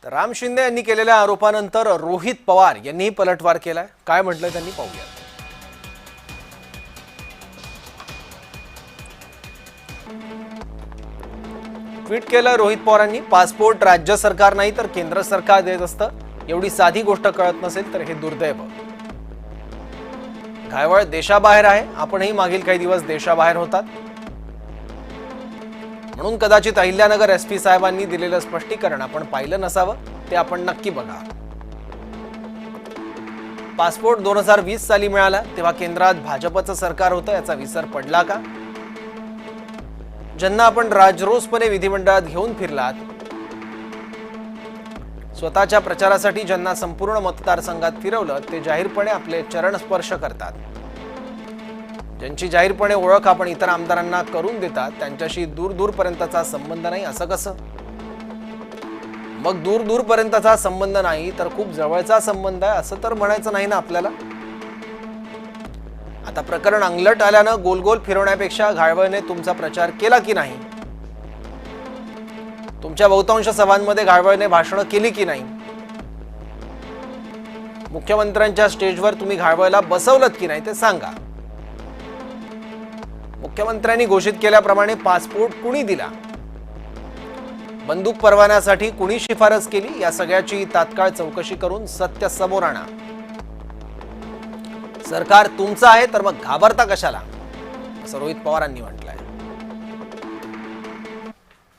तर राम शिंदे यांनी केलेल्या आरोपानंतर रोहित पवार यांनीही पलटवार केलाय. काय म्हटलंय त्यांनी पाहूया. ट्विट केलं रोहित पवारांनी, पासपोर्ट राज्य सरकार नाही तर केंद्र सरकार देत असतं. एवढी साधी गोष्ट कळत नसेल तर हे दुर्दैव. घायवळ देशाबाहेर आहे, आपणही मागील काही दिवस देशाबाहेर होतात, म्हणून कदाचित अहिल्यानगर एसपी साहेबांनी दिलेलं स्पष्टीकरण आपण पाहिलं नसावं. ते आपण नक्की बघा. पासपोर्ट 2020 साली मिळाला तेव्हा केंद्रात भाजपचं सरकार होतं, याचा विसर पडला का? ज्यांना आपण राजरोसपणे विधिमंडळात घेऊन फिरलात, स्वतःच्या प्रचारासाठी ज्यांना संपूर्ण मतदारसंघात फिरवलं, ते जाहीरपणे आपले चरण स्पर्श करतात. ज्यांची जाहीरपणे ओळख आपण इतर आमदारांना करून देतात, त्यांच्याशी दूरपर्यंतचा संबंध नाही असं कसं? मग दूरपर्यंतचा संबंध नाही तर खूप जवळचा संबंध आहे असं तर म्हणायचं नाही ना आपल्याला. आता प्रकरण अंगलट आल्यानं गोल फिरवण्यापेक्षा घायवळने तुमचा प्रचार केला की नाही? तुमच्या बहुतांश सभांमध्ये घायवळने भाषणं केली की नाही? मुख्यमंत्र्यांच्या स्टेजवर तुम्ही घायवळला बसवलत की नाही ते सांगा. मुख्यमंत्र्यांनी घोषित केल्याप्रमाणे पासपोर्ट कुणी दिला? बंदूक परवान्यासाठी कुणी शिफारस केली? या सगळ्याची तात्काळ चौकशी करून सत्य समोर आणा. सरकार तुमचं आहे तर मग घाबरता कशाला, असं रोहित पवारांनी म्हटलं.